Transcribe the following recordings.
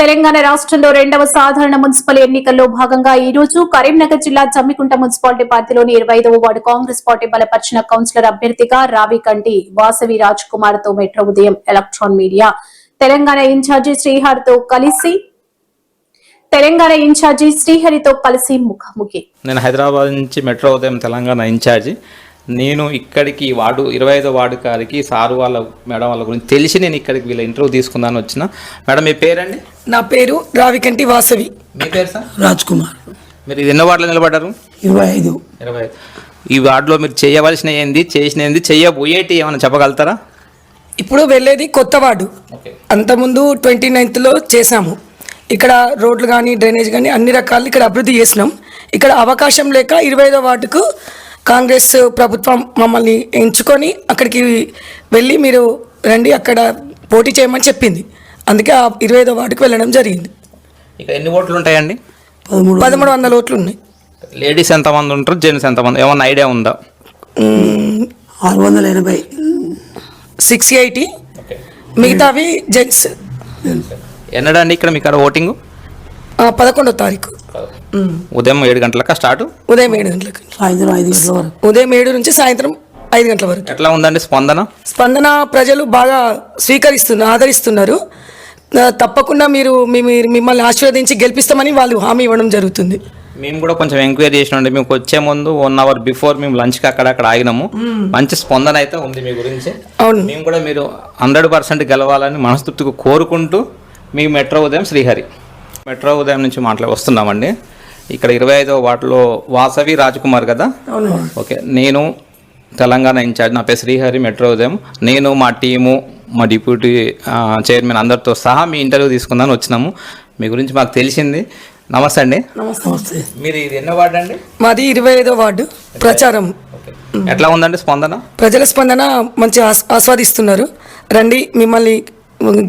తెలంగాణ రాష్ట్రంలో రెండవ సాధారణ మున్సిపల్ ఎన్నికల్లో భాగంగా ఈ రోజు కరీంనగర్ జిల్లా జమ్మికుంట మున్సిపాలిటీ పరిధిలోని 25వ వార్డు కాంగ్రెస్ పార్టీ బలపరిచిన కౌన్సిలర్ అభ్యర్థిగా రావికంటి వాసవి రాజ్ కుమార్ తో మెట్రో ఉదయం ఎలక్ట్రాన్ మీడియా తెలంగాణ ఇన్ఛార్జి శ్రీహరితో కలిసి ముఖాముఖి. నేను హైదరాబాద్ నుంచి మెట్రో ఉదయం తెలంగాణ ఇన్ఛార్జి. నేను ఇక్కడికి వార్డు 25వ వార్డు గారికి సారు వాళ్ళ మేడం వాళ్ళ గురించి తెలిసి నేను ఇక్కడికి వీళ్ళ ఇంటర్వ్యూ తీసుకుందాని వచ్చిన. మేడం మీ పేరండి? నా పేరు రావికంటి వాసవి. మీ పేరు సార్? రాజ్ కుమార్. మీరు ఇది ఎన్నో వార్డులో నిలబడ్డారు? 25. ఈ వార్డులో మీరు చేయవలసిన ఏంది, చేసిన ఏంది, చేయబోయేటి ఏమైనా చెప్పగలుగుతారా? ఇప్పుడు వెళ్ళేది కొత్త వార్డు. అంతకుముందు 29th చేసాము. ఇక్కడ రోడ్లు కానీ డ్రైనేజ్ కానీ అన్ని రకాలు ఇక్కడ అభివృద్ధి చేసినాం. ఇక్కడ అవకాశం లేక 25వ వార్డుకు కాంగ్రెస్ ప్రభుత్వం మమ్మల్ని ఎంచుకొని అక్కడికి వెళ్ళి మీరు రండి అక్కడ పోటీ చేయమని చెప్పింది. అందుకే ఆ 25వ వార్డుకు వెళ్ళడం జరిగింది. ఇక్కడ ఎన్ని ఓట్లు ఉంటాయండి? 1300 ఓట్లు ఉన్నాయి. లేడీస్ ఎంతమంది ఉంటారు, జెంట్స్ ఎంతమంది, ఏమన్నా ఐడియా ఉందా? 680. 680. మిగతావి జెంట్స్. ఎన్నడండి ఇక్కడ మీ కాడ ఓటింగ్? 11వ తారీఖు ఉదయం 7 గంటలకా స్టార్ట్? ఉదయం 7 గంటలకు, సాయంత్రం 5 గంటల వరకు. ఉదయం 7 నుంచి సాయంత్రం 5 గంటల వరకు. ఎట్లా ఉందండి స్పందన? ప్రజలు బాగా ఆదరిస్తున్నారు. తప్పకుండా మీరు మిమ్మల్ని ఆశీర్వదించి గెలిపిస్తామని వాళ్ళు హామీ ఇవ్వడం జరుగుతుంది. మేము కూడా కొంచెం ఎంక్వైరీ చేసినాం. మేము వచ్చే ముందు 1 అవర్ బిఫోర్ మేము లంచ్కి అక్కడ ఆగినాము. మంచి స్పందన అయితే ఉంది మీ గురించి. అవును, మేము కూడా మీరు 100% గెలవాలని మనస్ఫూర్తిగా కోరుకుంటూ మీ మెట్రో ఉదయం శ్రీహరి మెట్రో ఉదయం నుంచి వస్తున్నామండి. ఇక్కడ 25వ వార్డులో వాసవి రాజ్కుమార్ కదా? ఓకే. నేను తెలంగాణ ఇన్ఛార్జ్, నా పేరు శ్రీహరి, మెట్రో ఉదయం. నేను మా టీము, మా డిప్యూటీ చైర్మన్ అందరితో సహా మీ ఇంటర్వ్యూ తీసుకుందామని వచ్చినాము. మీ గురించి మాకు తెలిసింది. నమస్తే అండి. నమస్తే. మీరు ఇది ఎన్నో వార్డు అండి? మాది 25వ వార్డు ప్రచారం. ఎట్లా ఉందండి స్పందన? ప్రజల స్పందన మంచి ఆస్వాదిస్తున్నారు. రండి మిమ్మల్ని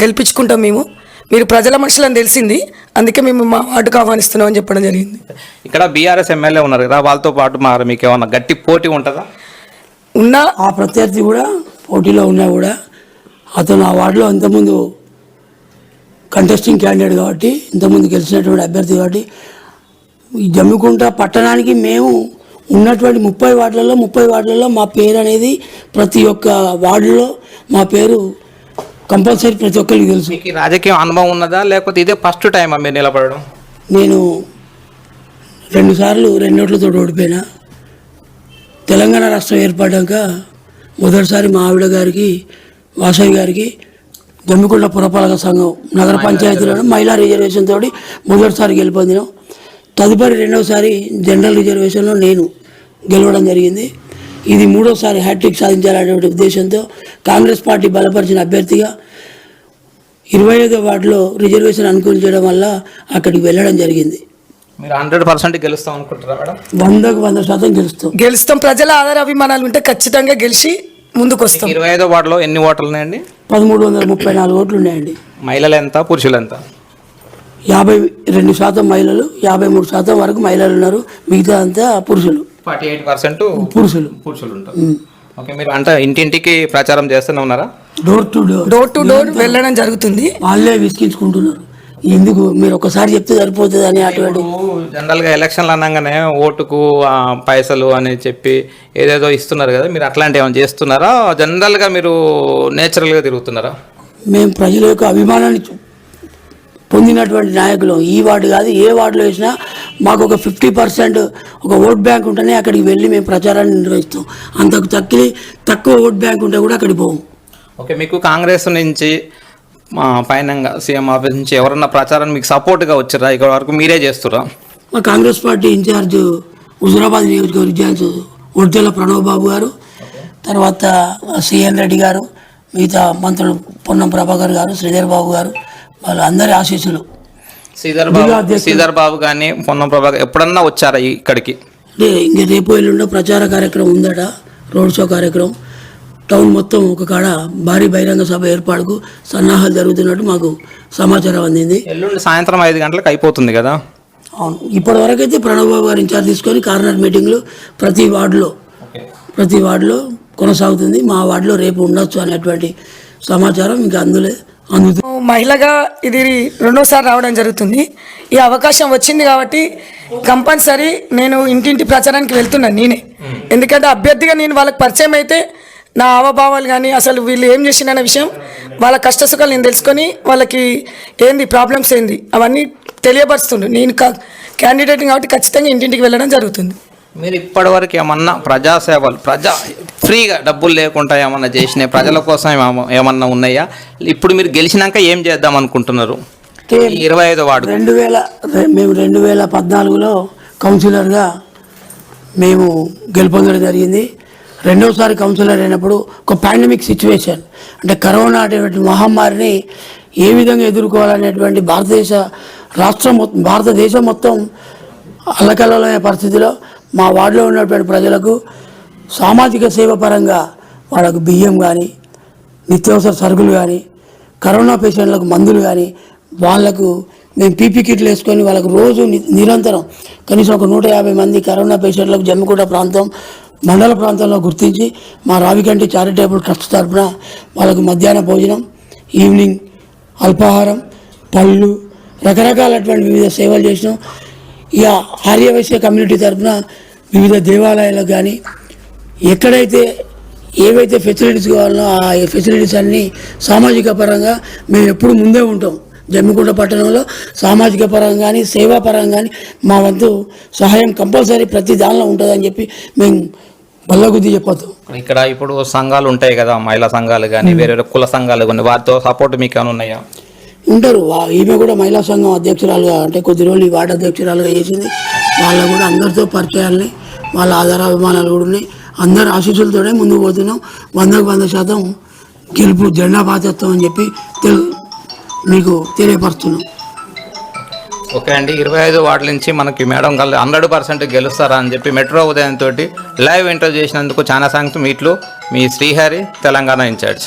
గెలిపించుకుంటాం మీరు ప్రజల మనుషులని తెలిసింది, అందుకే మేము మా వార్డుకు ఆహ్వానిస్తున్నాం అని చెప్పడం జరిగింది. ఇక్కడ బీఆర్ఎస్ ఎమ్మెల్యే ఉన్నారు కదా, వాళ్ళతో పాటు మరి మీకు ఏమన్నా గట్టి పోటీ ఉంటుందా? ఉన్నా ఆ ప్రత్యర్థి కూడా పోటీలో ఉన్నా కూడా అతను ఆ వార్డులో ఇంతకుముందు కంటెస్టింగ్ క్యాండిడేట్ కాబట్టి, ఇంతకుముందు గెలిచినటువంటి అభ్యర్థి కాబట్టి, ఈ జమ్మికుంట పట్టణానికి మేము ఉన్నటువంటి 30 వార్డులలో మా పేరు అనేది ప్రతి ఒక్క వార్డులో మా పేరు కంపల్సరీ ప్రతి ఒక్కరికి తెలుసు. మీకు రాజకీయ అనుభవం ఉన్నదా, లేకపోతే ఇదే ఫస్ట్ టైమా మీరు నిలబడడం? నేను 2 సార్లు 2 ఓట్లతో ఓడిపోయినా. తెలంగాణ రాష్ట్రం ఏర్పడ్డాక మొదటిసారి మా ఆవిడ గారికి, వాసవి గారికి జమ్మికుంట పురపాలక సంఘం నగర పంచాయతీలో మహిళా రిజర్వేషన్ తోటి మొదటిసారి గెలుపొందినాం. తదుపరి 2వసారి జనరల్ రిజర్వేషన్లో నేను గెలవడం జరిగింది. ఇది 3వసారి హ్యాట్రిక్ సాధించాలనే ఉద్దేశంతో కాంగ్రెస్ పార్టీ బలపరిచిన అభ్యర్థిగా 25వ వార్డులో రిజర్వేషన్ అనుకూలించడం వల్ల అక్కడికి వెళ్ళడం జరిగింది. మీరు 100% గెలుస్తాం అనుకుంటారా మేడం? 100% గెలుస్తాం. ప్రజల ఆధార అభిమానాలు ఉంటే ఖచ్చితంగా గెలిచి ముందుకు వస్తాం. 25వ వార్డులో ఎన్ని ఓట్లు ఉన్నాయండి? 1334 ఓట్లు ఉన్నాయండి. మహిళలు ఎంత, పురుషులు ఎంత? 52% మహిళలు, 53% వరకు మహిళలు ఉన్నారు. మిగతా అంతా పురుషులు. 48% పురుషులు ఉంటారు. ఓకే. మీరు అంటే ఇంటింటికి ప్రచారం చేస్తూనే ఉన్నారా? డోర్ టు డోర్ వెళ్ళడం జరుగుతుంది. వాళ్ళే విసిగించుకుంటున్నారు. ఎందుకు మీరు ఒకసారి చెప్తే సరిపోతుంది అని. అటువంటి జనరల్గా ఎలక్షన్లు అనగానే ఓటుకు పైసలు అని చెప్పి ఏదేదో ఇస్తున్నారు కదా, మీరు అట్లాంటి ఏమైనా చేస్తున్నారా? జనరల్గా మీరు నేచురల్గా తిరుగుతున్నారా? మేము ప్రజల యొక్క అభిమానాన్ని పొందినటువంటి నాయకులు. ఈ వార్డు కాదు, ఏ వార్డులో వేసినా మాకు ఒక 50% ఒక ఓట్ బ్యాంక్ ఉంటేనే అక్కడికి వెళ్ళి మేము ప్రచారాన్ని నిర్వహిస్తాం. అంతకు తక్కువ ఓట్ బ్యాంక్ ఉంటే కూడా అక్కడికి పోము. ఓకే. మీకు కాంగ్రెస్ నుంచి పైన సీఎం ఆఫీస్ నుంచి ఎవరన్నా ప్రచారాన్ని మీకు సపోర్ట్గా వచ్చారా? ఇక్కడ వరకు మీరే చేస్తురా? మా కాంగ్రెస్ పార్టీ ఇన్ఛార్జ్ హుజురాబాద్ నియోజకవర్గ ఇన్ఛార్జ్ ఉర్జల ప్రణవ్ బాబు గారు, తర్వాత సిఎన్ రెడ్డి గారు, మిగతా మంత్రులు పొన్నం ప్రభాకర్ గారు, శ్రీధర్ బాబు గారు, వాళ్ళందరి ఆశీస్సులు. శ్రీధర్ బాబు కానీ పొన్నం ప్రభాకర్ ఎప్పుడన్నా వచ్చారా ఇక్కడికి? ఇంక రేపు ఎల్లుండో ప్రచార కార్యక్రమం ఉందట, రోడ్ షో కార్యక్రమం. టౌన్ మొత్తం ఒక కాడ భారీ బహిరంగ సభ ఏర్పాటుకు సన్నాహాలు జరుగుతున్నట్టు మాకు సమాచారం అందింది. ఎల్లుండి సాయంత్రం 5 గంటలకు అయిపోతుంది కదా? అవును. ఇప్పటి వరకు అయితే ప్రణవ్ బాబు గారు ఇన్ఛార్జ్ తీసుకొని కార్నర్ మీటింగ్లు ప్రతి వార్డులో కొనసాగుతుంది. మా వార్డులో రేపు ఉండొచ్చు అనేటువంటి సమాచారం ఇంకా అందుతుంది. మహిళగా ఇది రెండోసారి రావడం జరుగుతుంది. ఈ అవకాశం వచ్చింది కాబట్టి కంపల్సరీ నేను ఇంటింటి ప్రచారానికి వెళ్తున్నాను నేనే. ఎందుకంటే అభ్యర్థిగా నేను వాళ్ళకి పరిచయం అయితే నా హావభావాలు కానీ అసలు వీళ్ళు ఏం చేసిందనే విషయం వాళ్ళ కష్ట సుఖాలు నేను తెలుసుకొని వాళ్ళకి ఏంది ప్రాబ్లమ్స్ ఏంది అవన్నీ తెలియపరుస్తుండ్రు. నేను క్యాండిడేట్ కాబట్టి ఖచ్చితంగా ఇంటింటికి వెళ్ళడం జరుగుతుంది. మీరు ఇప్పటివరకు ఏమన్నా ప్రజాసేవలు ఫ్రీగా డబ్బులు లేకుండా ఏమన్నా చేసినాయి, ప్రజల కోసం ఏమన్నా ఉన్నాయా? ఇప్పుడు మీరు గెలిచినాక ఏం చేద్దాం అనుకుంటున్నారు? 25వ వార్డు మేము 2014లో కౌన్సిలర్గా మేము గెలుపొందడం జరిగింది. రెండోసారి కౌన్సిలర్ అయినప్పుడు ఒక పాండమిక్ సిచ్యువేషన్, అంటే కరోనా అనేటువంటి మహమ్మారిని ఏ విధంగా ఎదుర్కోవాలనేటువంటి భారతదేశం మొత్తం అల్లకల్లమైన పరిస్థితిలో మా వార్డులో ఉన్నటువంటి ప్రజలకు సామాజిక సేవ పరంగా వాళ్ళకు బియ్యం కానీ, నిత్యావసర సరుకులు కానీ, కరోనా పేషెంట్లకు మందులు కానీ, వాళ్లకు మేము పీపీ కిట్లు వేసుకొని వాళ్ళకు రోజు నిరంతరం కనీసం ఒక 150 మంది కరోనా పేషెంట్లకు జమ్మికుంట ప్రాంతం మండల ప్రాంతంలో గుర్తించి మా రావికంటి చారిటబుల్ ట్రస్ట్ తరఫున వాళ్ళకు మధ్యాహ్న భోజనం, ఈవినింగ్ అల్పాహారం, పళ్ళు, రకరకాలటువంటి వివిధ సేవలు చేసినాం. ఇక ఆర్యవైశ్య కమ్యూనిటీ తరఫున వివిధ దేవాలయాలకు కానీ ఎక్కడైతే ఏవైతే ఫెసిలిటీస్ కావాలనో ఆ ఫెసిలిటీస్ అన్నీ సామాజిక పరంగా మేము ఎప్పుడు ముందే ఉంటాం. జమ్మికుంట పట్టణంలో సామాజిక పరంగా కానీ సేవా పరంగా కానీ మా వంతు సహాయం కంపల్సరీ ప్రతి దానిలో ఉంటుందని చెప్పి మేము బల్లగుద్ది చెప్పొద్దు. ఇక్కడ ఇప్పుడు సంఘాలు ఉంటాయి కదా, మహిళా సంఘాలు కానీ వేరే కుల సంఘాలు కానీ, వారితో సపోర్ట్ మీకు ఏమైనా ఉన్నాయా? ఉంటారు. ఈమె కూడా మహిళా సంఘం అధ్యక్షురాలుగా, అంటే కొద్ది రోజులు ఈ వార్డు అధ్యక్షురాలుగా చేసింది. వాళ్ళకు కూడా అందరితో పరిచయాలని, వాళ్ళ ఆధారాభిమానాలు కూడా ఉన్నాయి. అందరు ఆశీస్సులతోనే ముందుకు పోతున్నాం. 100% గెలుపు జెండా బాధ్యత్వం అని చెప్పి మీకు తెలియపరుస్తున్నాం. ఓకే అండి, 25 వార్డుల నుంచి మనకి మేడం 100% గెలుస్తారా అని చెప్పి మెట్రో ఉదయంతో లైవ్ ఇంటర్వ్యూ చేసినందుకు చాలా థాంక్స్. మీట్లు మీ శ్రీహరి, తెలంగాణ ఇన్ఛార్జ్.